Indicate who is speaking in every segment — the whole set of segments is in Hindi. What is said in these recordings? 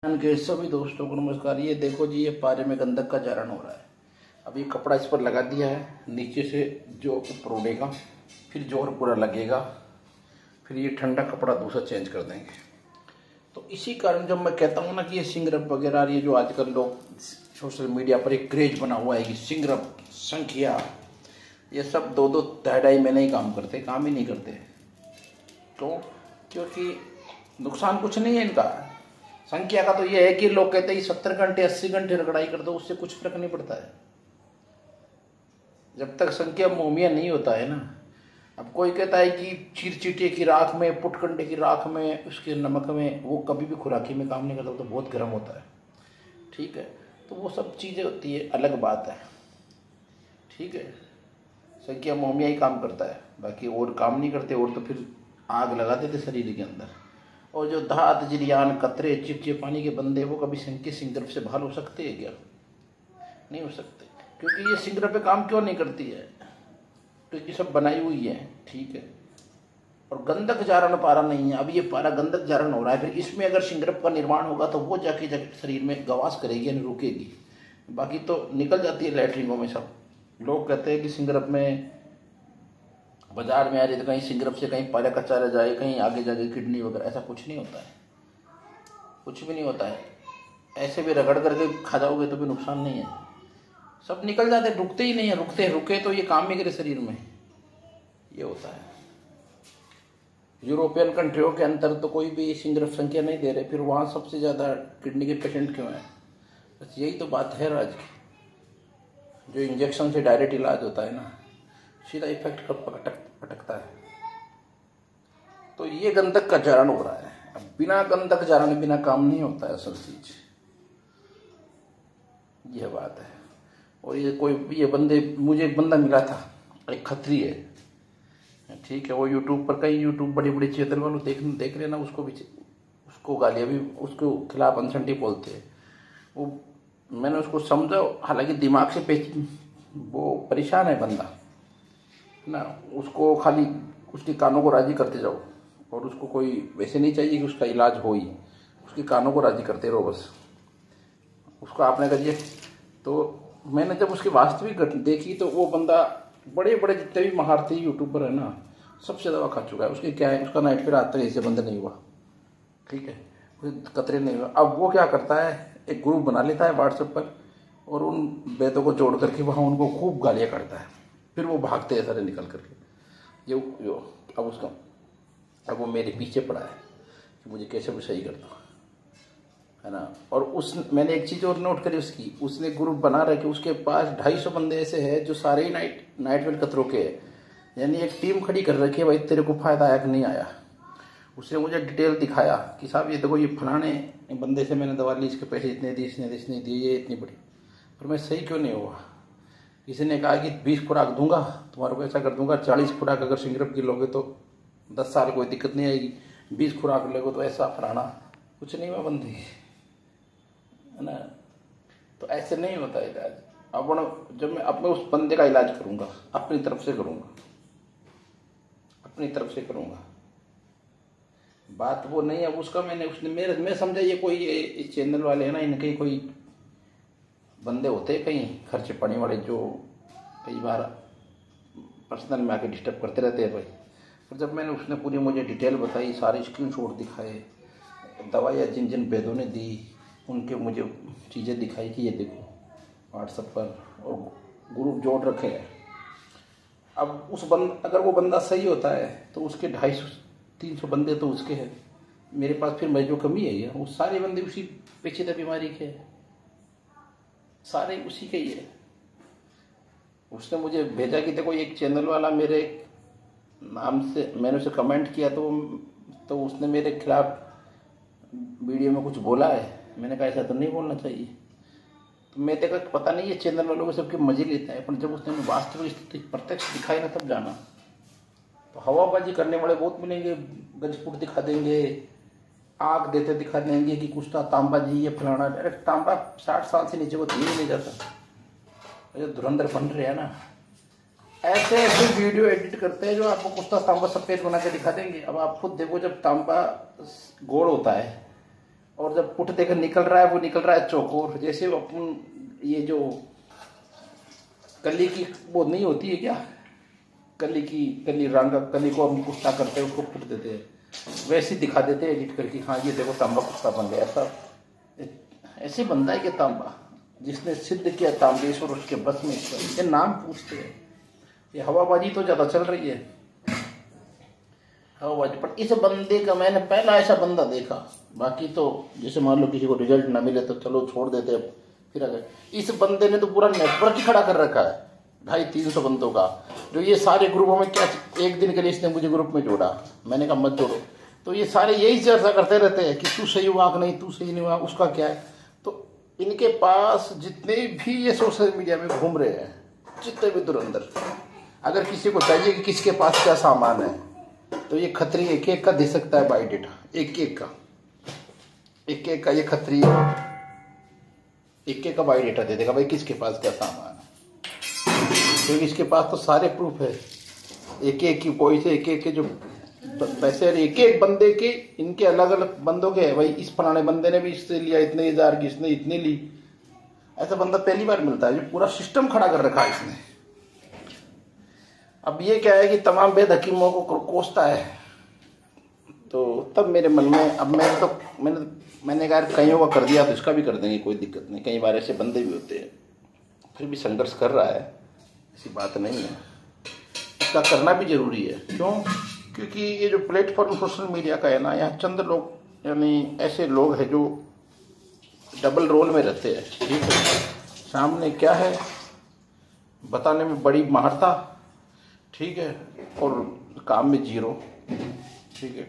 Speaker 1: के सभी दोस्तों को नमस्कार। ये देखो जी, ये पारे में गंधक का जारण हो रहा है। अभी कपड़ा इस पर लगा दिया है, नीचे से जो ऊपर उड़ेगा, फिर जोर पूरा लगेगा, फिर ये ठंडा कपड़ा दूसरा चेंज कर देंगे। तो इसी कारण जब मैं कहता हूँ ना कि ये सिंगरप वगैरह, ये जो आजकल लोग सोशल मीडिया पर एक क्रेज बना हुआ है कि सिंगरप, संखिया, ये सब 2-2 ढाई महीने ही काम करते, काम ही नहीं करते। तो क्योंकि नुकसान कुछ नहीं है इनका। संख्या का तो ये है कि लोग कहते हैं 70 घंटे 80 घंटे रगड़ाई कर दो, उससे कुछ फर्क नहीं पड़ता है जब तक संख्या मोमिया नहीं होता है ना। अब कोई कहता है कि चिरचिटे की राख में, पुटकंडे की राख में, उसके नमक में, वो कभी भी खुराकी में काम नहीं करता, तो बहुत गर्म होता है। ठीक है, तो वो सब चीज़ें होती है, अलग बात है। ठीक है, संख्या मोमिया ही काम करता है, बाकी और काम नहीं करते, और तो फिर आग लगा देते शरीर के अंदर। और जो धात, जिरियान, कतरे, चिपचिपे पानी के बंदे, वो कभी सिंगरप से बहाल हो सकते हैं क्या? नहीं हो सकते, क्योंकि ये सिंगरप पे काम क्यों नहीं करती है? क्योंकि सब बनाई हुई है। ठीक है, और गंधक जारण पारा नहीं है। अब ये पारा गंधक जारण हो रहा है, फिर इसमें अगर सिंगरप का निर्माण होगा तो वो जाके शरीर में गवास करेगी, यानी रुकेगी। बाकी तो निकल जाती है लैट्रिनों में सब। लोग कहते हैं कि सिंगरप में बाजार में आ रही, तो कहीं सिंगरप से कहीं पारा कच्चा रह जाए, कहीं आगे जाके किडनी वगैरह, ऐसा कुछ नहीं होता है, कुछ भी नहीं होता है। ऐसे भी रगड़ करके खा जाओगे तो भी नुकसान नहीं है, सब निकल जाते, रुकते ही नहीं है। रुके तो ये काम नहीं करे शरीर में, ये होता है। यूरोपियन कंट्रियों के अंदर तो कोई भी सिंगरप संख्या नहीं दे रहे, फिर वहाँ सबसे ज़्यादा किडनी के पेशेंट क्यों हैं? बस यही तो बात है राज की। जो इंजेक्शन से डायरेक्ट इलाज होता है ना, सीधा इफेक्ट पटकता है। तो ये गंधक का जारण हो रहा है। अब बिना गंधक जारण बिना काम नहीं होता है, असल चीज यह बात है। और मुझे एक बंदा मिला था, एक खत्री है। ठीक है, वो यूट्यूब पर, कई यूट्यूब बड़ी चैनल वालों देख लेना, उसको गालियाँ भी उसके खिलाफ अनसंटी बोलते हैं। वो मैंने उसको समझा, हालांकि दिमाग से वो परेशान है बंदा ना। उसको खाली उसके कानों को राजी करते जाओ, और उसको कोई वैसे नहीं चाहिए कि उसका इलाज हो ही, उसके कानों को राजी करते रहो बस, उसको आपने करिए। तो मैंने जब उसकी वास्तविक घटना देखी, तो वो बंदा बड़े जितने भी महारथी यूट्यूबर है ना, सबसे दवा खा चुका है। उसके क्या है, उसका नाइट फिर आता है, इससे बंद नहीं हुआ। ठीक है, कतरे नहीं हुआ। अब वो क्या करता है, एक ग्रुप बना लेता है व्हाट्सएप पर, और उन बेतों को जोड़ करके वहाँ उनको खूब गालियाँ करता है। फिर वो भागते हैं सारे निकल करके। अब वो मेरे पीछे पड़ा है कि मुझे कैसे वो सही करता है ना। और मैंने एक चीज़ और नोट करी उसकी, उसने ग्रुप बना रखे, उसके पास 250 बंदे ऐसे हैं जो सारे ही नाइट में कतरों के हैं। यानी एक टीम खड़ी कर रखी है, भाई तेरे को फायदा आया कि नहीं आया। उसने मुझे डिटेल दिखाया कि साहब ये देखो, ये फलाने बंदे से मैंने दवा ली, इसके पैसे इतने दिए, इसने दिए, ये इतनी बड़ी, पर मैं सही क्यों नहीं हुआ। किसी ने कहा कि 20 खुराक दूंगा तुम्हारे को, ऐसा कर दूंगा, 40 खुराक अगर सिंगरप की लोगे तो 10 साल कोई दिक्कत नहीं आएगी, 20 खुराक लोगे तो ऐसा फलाना, कुछ नहीं हुआ बंदी है ना। तो ऐसे नहीं होता इलाज। अब जब मैं उस बंदे का इलाज करूंगा, अपनी तरफ से करूंगा, बात वो नहीं है। उसका मैं समझा ये कोई इस चैनल वाले है ना, इनके कोई बंदे होते हैं कहीं खर्चे पानी वाले, जो कई बार पर्सनल में आके डिस्टर्ब करते रहते हैं भाई। पर जब उसने पूरी मुझे डिटेल बताई, सारे स्क्रीनशॉट दिखाए, दवाइयाँ जिन वेदों ने दी, उनके मुझे चीज़ें दिखाई कि ये देखो व्हाट्सएप पर, और ग्रुप जोड़ रखे हैं। अब अगर वो बंदा सही होता है तो उसके 250-300 बंदे तो उसके हैं। मेरे पास फिर मैं जो कमी है, वो सारे बंदे उसी पेचीदा बीमारी के हैं, सारे उसी के ही है। उसने मुझे भेजा कि देखो एक चैनल वाला मेरे नाम से, मैंने उसे कमेंट किया, तो उसने मेरे खिलाफ वीडियो में कुछ बोला है। मैंने कहा ऐसा तो नहीं बोलना चाहिए। तो मैं देखा पता नहीं, ये चैनल वालों को सबके मजे लेता है, पर जब उसने वास्तविक स्थिति प्रत्यक्ष दिखाई ना, तब जाना। तो हवाबाजी करने वाले बहुत मिलेंगे, गजपुट दिखा देंगे, आग देते दिखा देंगे कि कुछ तांबा जी ये फलाना। अरे तांबा 60 साल से नीचे वो दिए नहीं जाता, जो धुरंधर बन रहे हैं ना, ऐसे वीडियो एडिट करते हैं जो आपको कुछ तांबा सफेद बना के दिखा देंगे। अब आप खुद देखो, जब तांबा गोल होता है और जब पुट देकर निकल रहा है वो निकल रहा है चौकोर। जैसे अपन ये जो कली की वो नहीं होती है क्या, कली रंग कली को हम कुश्ता करते हैं उसको पुट देते हैं, वैसे दिखा देते हैं एडिट करके। हाँ ये देखो तांबा कुश्ता बन गया। ऐसा ऐसे बनता है कि तांबा जिसने सिद्ध किया तांबेश्वर उसके बस में। ये नाम पूछते हैं। ये हवाबाजी तो ज़्यादा चल रही है, हवाबाजी। पर इस बंदे का मैंने पहला ऐसा बंदा देखा। बाकी तो जैसे मान लो किसी को रिजल्ट ना मिले तो चलो छोड़ देते हैं, फिर अगर इस बंदे ने तो पूरा नेटवर्क ही खड़ा कर रखा है 250-300 बंदों का। जो ये सारे ग्रुपों में क्या, एक दिन के लिए इसने मुझे ग्रुप में जोड़ा, मैंने कहा मत जोड़ो। तो ये सारे यही चर्चा करते रहते हैं कि तू सही हुआ कि नहीं, तू सही नहीं हुआ, उसका क्या है। तो इनके पास जितने भी ये सोशल मीडिया में घूम रहे हैं, जितने भी धुरंधर, अगर किसी को चाहिए कि किसके पास क्या सामान है तो ये खत्री एक एक का दे सकता है बाई डेटा, एक एक का ये खत्री एक एक का बाई डेटा दे देगा भाई किसके पास क्या सामान है। क्योंकि इसके पास तो सारे प्रूफ है, एक एक की कोई से एक एक के जो पैसे, एक एक बंदे के, इनके अलग अलग बंदों के है भाई। इस फलाने बंदे ने भी इससे लिया इतने हजार की, इसने इतनी ली। ऐसा बंदा पहली बार मिलता है जो पूरा सिस्टम खड़ा कर रखा है इसने। अब ये क्या है कि तमाम बेद हकीमों को कोसता है। तो तब मेरे मन में अब मैंने कहा कईयों का कर दिया तो इसका भी कर देंगे, कोई दिक्कत नहीं। कई बार ऐसे बंदे भी होते हैं, फिर भी संघर्ष कर रहा है, ऐसी बात नहीं है। इसका करना भी जरूरी है। क्यों? क्योंकि ये जो प्लेटफॉर्म सोशल मीडिया का है ना, यहाँ चंद लोग यानी ऐसे लोग हैं जो डबल रोल में रहते हैं। ठीक है, सामने क्या है बताने में बड़ी महारता, ठीक है, और काम में जीरो। ठीक है,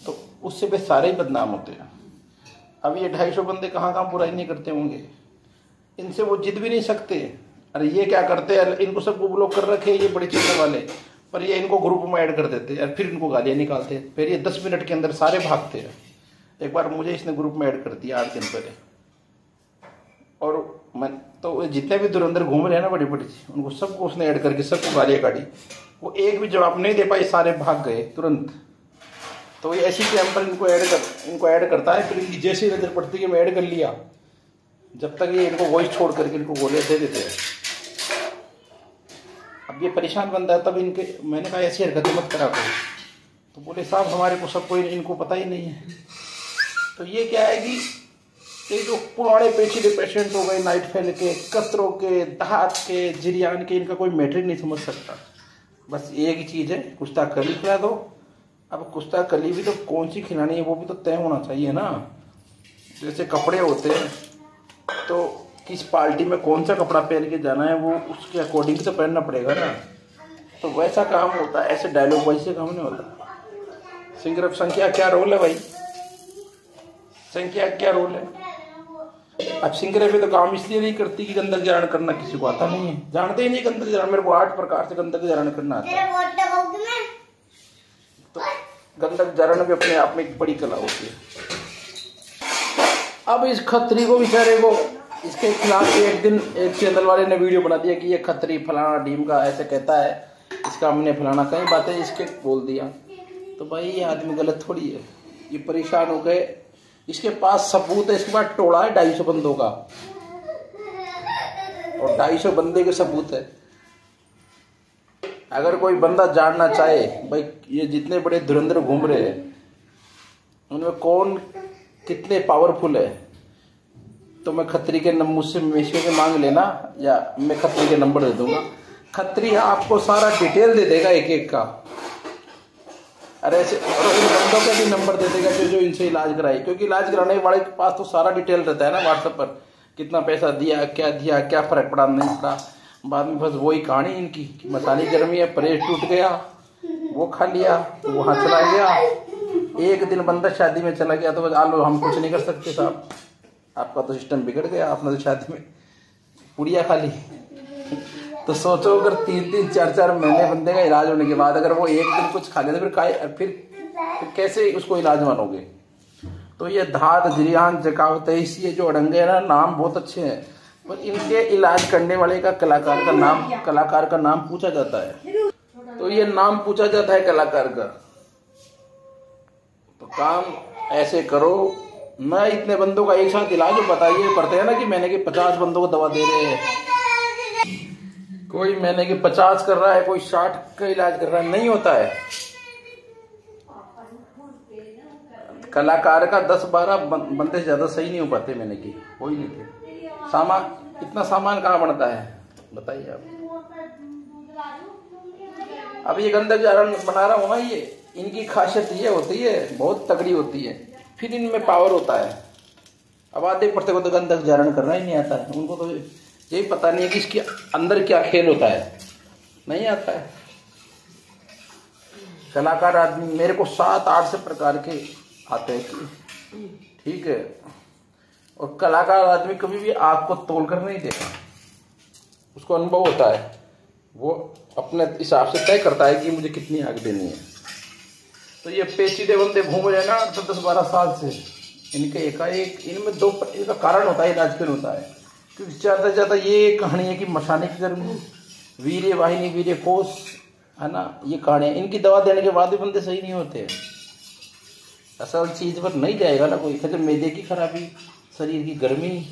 Speaker 1: तो उससे वे सारे ही बदनाम होते हैं। अब ये 250 बंदे कहाँ कहाँ बुराई नहीं करते होंगे, इनसे वो जिद भी नहीं सकते। अरे ये क्या करते हैं, इनको सबको ब्लॉक कर रखे ये बड़े चलने वाले, पर ये इनको ग्रुप में ऐड कर देते हैं, फिर इनको गालियाँ निकालते हैं, फिर ये 10 मिनट के अंदर सारे भागते हैं। एक बार मुझे इसने ग्रुप में ऐड कर दिया 8 दिन पहले, और मैं तो जितने भी धुरंधर घूम रहे हैं ना बड़ी बड़ी, उनको सबको उसने ऐड करके सबको गालियाँ काटी। वो एक भी जवाब नहीं दे पाए, सारे भाग गए तुरंत। तो ये ऐसी टाइम पर इनको ऐड करता है, फिर इनकी जैसी नजर पड़ती है मैं ऐड कर लिया, जब तक ये इनको वॉइस छोड़ करके इनको गोलियां दे देते हैं। अब ये परेशान बंदा है, तब मैंने कहा ऐसी हरकतें मत करा करो। तो बोले साहब हमारे को सब कोई इनको पता ही नहीं है। तो ये क्या है कि ये जो पुराने पेचीदे पेशेंट हो गए, नाइट फेल के, कतरों के, दांत के, जिरियान के, इनका कोई मैटर नहीं समझ सकता। बस एक ही चीज़ है, कुश्ता कली खिला दो। अब कुश्ता कली भी तो कौन सी खिलानी है वो भी तो तय होना चाहिए ना। जैसे कपड़े होते हैं तो किस पार्टी में कौन सा कपड़ा पहन के जाना है वो उसके अकॉर्डिंग तो पहनना पड़ेगा ना। तो वैसा काम होता है, ऐसे डायलॉग वाइज से काम नहीं होता। सिंगर संख्या क्या रोल है भाई, संख्या क्या रोल है। अब सिंगरे पे तो काम इसलिए नहीं करती कि गंधक जरण करना किसी को आता नहीं है, जानते ही नहीं गंधक जरण। मेरे को 8 प्रकार से गंधक जरण करना आता है। तो गंधक जरण भी अपने आप में एक बड़ी कला होती है। अब इस खत्री को बेचारे को इसके खिलाफ एक दिन एक चैनल वाले ने वीडियो बना दिया कि ये खत्री फलाना टीम का ऐसे कहता है, इसका हमने फलाना कई बातें इसके बोल दिया। तो भाई ये आदमी गलत थोड़ी है। ये परेशान हो गए, इसके पास सबूत है, इसके पास टोला है 250 बंदों का, और 250 बंदे के सबूत है। अगर कोई बंदा जानना चाहे भाई ये जितने बड़े धुरंधर घूम रहे हैं उनमें कौन कितने पावरफुल है, तो मैं खत्री के मुझसे मेशे के मांग लेना, या मैं खत्री के नंबर दे दूंगा। खत्री आपको सारा डिटेल दे देगा एक एक का। अरे ऐसे इन बंदों का भी नंबर दे देगा जो इनसे इलाज कराए, क्योंकि इलाज कराने वाले के पास तो सारा डिटेल रहता है ना व्हाट्सएप पर, कितना पैसा दिया, क्या फर्क पड़ा नहीं पड़ा। बाद में बस वही कहानी इनकी कि मसाली गर्मी है, परहेज टूट गया, वो खा लिया, वहाँ चला गया। एक दिन बंदा शादी में चला गया तो बस आलो हम कुछ नहीं कर सकते साहब, आपका तो सिस्टम बिगड़ गया, आपने तो शादी में पुड़िया खा ली। तो सोचो अगर 3-3, 4-4 महीने बंदे का इलाज होने के बाद अगर वो एक दिन कुछ खा लेते फिर कैसे उसको इलाज मानोगे। तो ये धात जिरियान जकावत ये जो अड़ंगे है ना, नाम बहुत अच्छे हैं, पर इनके इलाज करने वाले का कलाकार का नाम पूछा जाता है। तो ये नाम पूछा जाता है कलाकार का। तो काम ऐसे करो मैं इतने बंदों का एक साथ इलाज बताइए, करते हैं ना कि मैंने कि 50 बंदों को दवा दे रहे हैं, कोई मैंने कि 50 कर रहा है, कोई 60 का इलाज कर रहा है, नहीं होता है। कलाकार का 10-12 बंदे से ज्यादा सही नहीं हो पाते, मैंने कि कोई नहीं थे। सामान, इतना सामान कहाँ बनता है बताइए आप। अब ये गंधक जारण बना रहा हूँ ना, ये इनकी खासियत ये होती है, बहुत तगड़ी होती है, फिर इनमें पावर होता है। अब आधे पड़ते को तो गंधक जारण करना ही नहीं आता है, उनको तो यही पता नहीं है कि इसके अंदर क्या खेल होता है, नहीं आता है। कलाकार आदमी मेरे को 7-8 से प्रकार के आते हैं, ठीक है। और कलाकार आदमी कभी भी आग को तोल कर नहीं देखा, उसको अनुभव होता है, वो अपने हिसाब से तय करता है कि मुझे कितनी आग देनी है। तो ये पेचीदे बंदे घूम रहे हैं ना 10-12 साल से, इनके एकाएक इनमें इनका कारण होता है, इलाज फिर होता है। क्योंकि ज़्यादा से ज़्यादा ये कहानी है कि मसाने की गर्मी, वीर्य वाहिनी, वीर्य कोष, है ना, ये कहानी। इनकी दवा देने के बाद भी बंदे सही नहीं होते। असल चीज पर नहीं जाएगा ना कोई, कहते मैदे की खराबी, शरीर की गर्मी,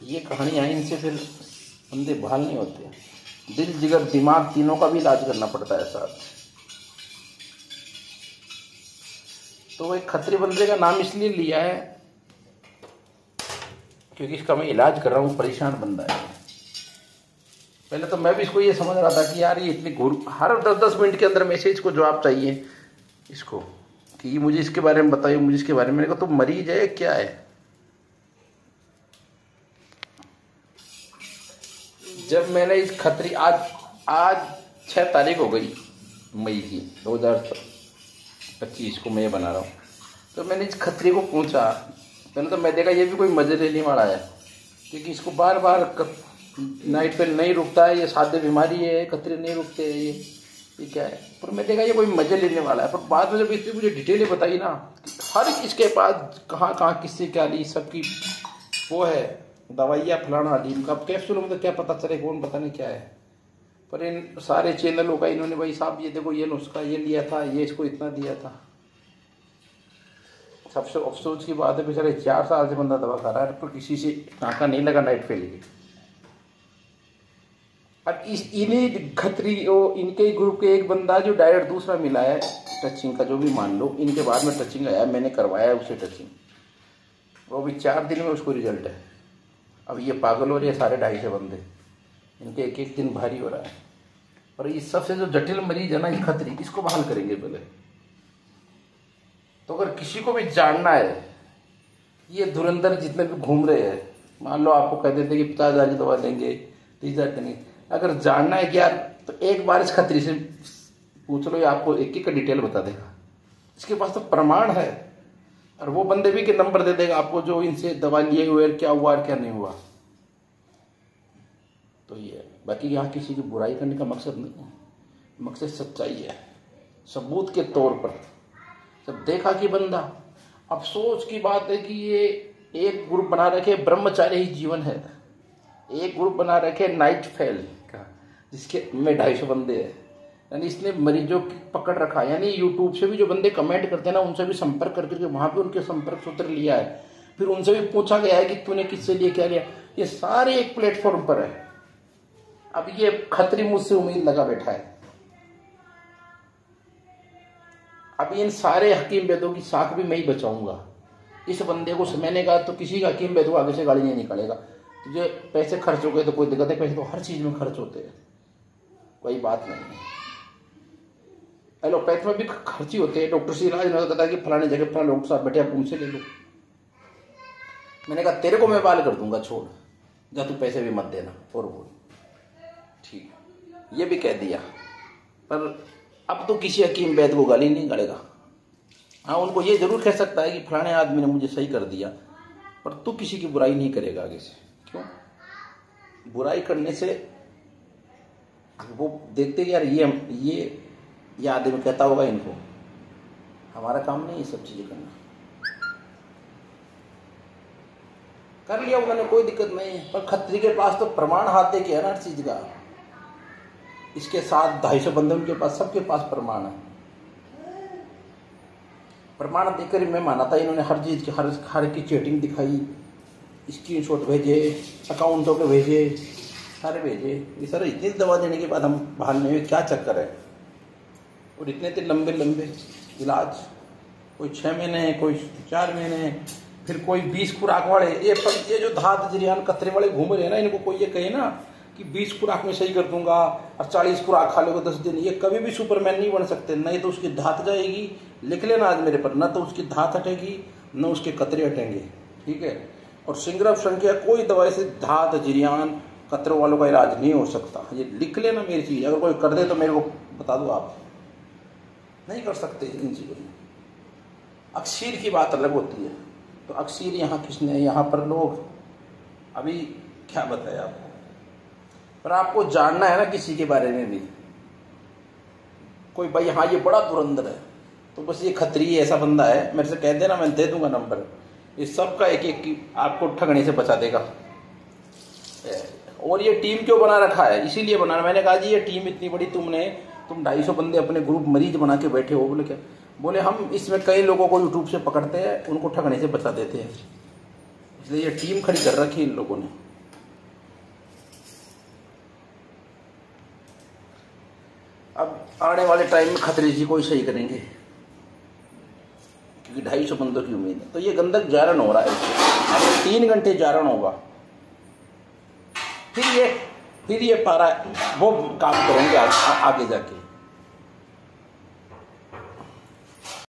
Speaker 1: ये कहानियां, इनसे फिर बंदे बहाल नहीं होते। दिल, जिगर, दिमाग तीनों का भी इलाज करना पड़ता है साथ। तो एक खत्री बंदे का नाम इसलिए लिया है क्योंकि इसका मैं इलाज कर रहा हूँ, परेशान बंदा है। पहले तो मैं भी इसको ये समझ रहा था कि यार ये इतनी हर 10-10 मिनट के अंदर मैसेज को जवाब चाहिए इसको, कि ये मुझे इसके बारे में बताइए, मुझे इसके बारे में। मैंने कहा तो मरीज है क्या है। जब मैंने इस खत्री, आज 6 तारीख हो गई मई की 2025 को मैं बना रहा हूँ। तो मैंने इस खत्री को पूछा, पहले तो मैं देखा ये भी कोई मजे लेने वाला है, क्योंकि इसको बार बार नाइट पे नहीं रुकता है, ये सादे बीमारी है, खतरे नहीं रुकते हैं, ये क्या है। पर मैं देखा ये कोई मजे लेने वाला है। पर बाद में जब इसने मुझे डिटेलें बताई ना, हर इसके पास कहाँ कहाँ किससे क्या ली, सबकी वो है दवाइयाँ फलाना ली। कब कैप्सूल में तो क्या पता चले, कौन पता नहीं क्या है। पर इन सारे चैनलों का इन्होंने, भाई साहब ये देखो, ये नुस्खा ये लिया था, ये इसको इतना दिया था। सबसे अफसोस की बात है, बेचारे 4 साल से बंदा दवा खा रहा है, पर किसी से टाँका नहीं लगा नाइट फेल की। अब इन्हीं खत्री इनके ग्रुप के एक बंदा जो डायरेक्ट दूसरा मिला है टचिंग का, जो भी मान लो, इनके बाद में टचिंग आया, मैंने करवाया उसे टचिंग, वो भी 4 दिन में उसको रिजल्ट है। अब ये पागल हो रहे हैं सारे 250 बंदे, इनके एक एक दिन भारी हो रहा है। और ये सबसे जो जटिल मरीज है ना, ये खतरी, इसको बहाल करेंगे पहले। तो अगर किसी को भी जानना है, ये धुरंधर जितने भी घूम रहे हैं, मान लो आपको कह देते कि 50,000 की दवा देंगे, 30,000 देंगे, अगर जानना है कि यार, तो एक बार इस खतरी से पूछ लो, ये आपको एक का डिटेल बता देगा। इसके पास तो प्रमाण है, और वो बंदे भी के नंबर दे देगा आपको जो इनसे दवा लिए हुए, क्या हुआ और क्या नहीं हुआ। तो ये बाकी यहाँ किसी की बुराई करने का मकसद नहीं है, मकसद सच्चाई है। सबूत के तौर पर जब देखा कि बंदा, अफसोस की बात है कि ये एक ग्रुप बना रखे ब्रह्मचारी ही जीवन है, एक ग्रुप बना रखे नाइट फेल का, जिसके में 250 बंदे हैं। यानी इसने मरीजों की पकड़ रखा, यानी यूट्यूब से भी जो बंदे कमेंट करते हैं ना, उनसे भी संपर्क करके वहां पे उनके संपर्क सूत्र लिया है, फिर उनसे भी पूछा गया है कि तूने किससे लिया, क्या लिया। ये सारे एक प्लेटफॉर्म पर है। अब ये खतरी मुझसे उम्मीद लगा बैठा है। अब इन सारे हकीम वैद्यों की साख भी मैं ही बचाऊंगा। इस बंदे को मैंने कहा तो किसी का हकीम वैद्य को आगे से गाड़ी नहीं निकालेगा। तुझे पैसे खर्च हो गए तो कोई दिक्कत है, पैसे तो हर चीज में खर्च होते हैं, कोई बात नहीं है। एलोपैथ में भी खर्च ही होते हैं। डॉक्टर से इलाज नहीं होता कि फलाने जगह फलाने डॉक्टर साहब बैठे, आप उनसे ले लो। मैंने कहा तेरे को मैं बाल कर दूंगा, छोड़ जा, तू पैसे भी मत देना। और बोल ठीक, ये भी कह दिया। पर अब तो किसी हकीम वैद्य को गाली नहीं गड़ेगा। हाँ, उनको ये जरूर कह सकता है कि फलाने आदमी ने मुझे सही कर दिया, पर तू किसी की बुराई नहीं करेगा आगे से। क्यों? बुराई करने से वो देखते यार ये आदमी कहता होगा इनको, हमारा काम नहीं ये सब चीजें करना। कर लिया उन्होंने, कोई दिक्कत नहीं है। पर खत्री के पास तो प्रमाण हाथ दे के है ना हर चीज का। इसके साथ 250 बंदे उनके पास, सबके पास प्रमाण है। प्रमाण देकर मैं माना था, इन्होंने हर चीज़ की हर की चैटिंग दिखाई, स्क्रीनशॉट भेजे, अकाउंटों पे भेजे, सारे भेजे। ये सर इतनी दवा देने के बाद हम भागने में क्या चक्कर है? और इतने लंबे लंबे इलाज, कोई 6 महीने, कोई 4 महीने, फिर कोई 20 खुराक वाले। ये जो धात जरियान कतरे वाले घूम रहे हैं ना, इनको कोई ये कहे ना कि 20 खुराक में सही कर दूंगा और 40 खुराक खा लोगे 10 दिन, ये कभी भी सुपरमैन नहीं बन सकते। नहीं तो उसकी धात जाएगी, लिख लेना आज मेरे पर, ना तो उसकी धात हटेगी न उसके कतरे हटेंगे, ठीक है। और सिंगरफ संख्या कोई दवाई से धात जरियान कतरों वालों का इलाज नहीं हो सकता, ये लिख लेना मेरी चीज़। अगर कोई कर दे तो मेरे को बता दो, आप नहीं कर सकते इन चीज़ों में। अक्सीर की बात अलग होती है। तो अक्सीर यहाँ किसने, यहाँ पर लोग अभी क्या बताया आपको, पर आपको जानना है ना किसी के बारे में भी। कोई भाई हाँ ये बड़ा धुरंधर है, तो बस ये खतरी ऐसा बंदा है, मेरे से कह देना, मैं दे दूंगा नंबर। ये सबका एक एक की आपको ठगने से बचा देगा। और ये टीम क्यों बना रखा है? इसीलिए बना, मैंने कहा जी ये टीम इतनी बड़ी तुम 250 बंदे अपने ग्रुप मरीज बना के बैठे हो। बोले क्या? बोले हम इसमें कई लोगों को यूट्यूब से पकड़ते हैं, उनको ठगने से बचा देते हैं, इसलिए ये टीम खड़ी कर रखी इन लोगों ने। अब आने वाले टाइम में खतरे जी को ही सही करेंगे, क्योंकि 250 बंदों की उम्मीद है। तो ये गंधक जारण हो रहा है, अब 3 घंटे जारण होगा, फिर ये पारा वो काम करेंगे आगे जाके।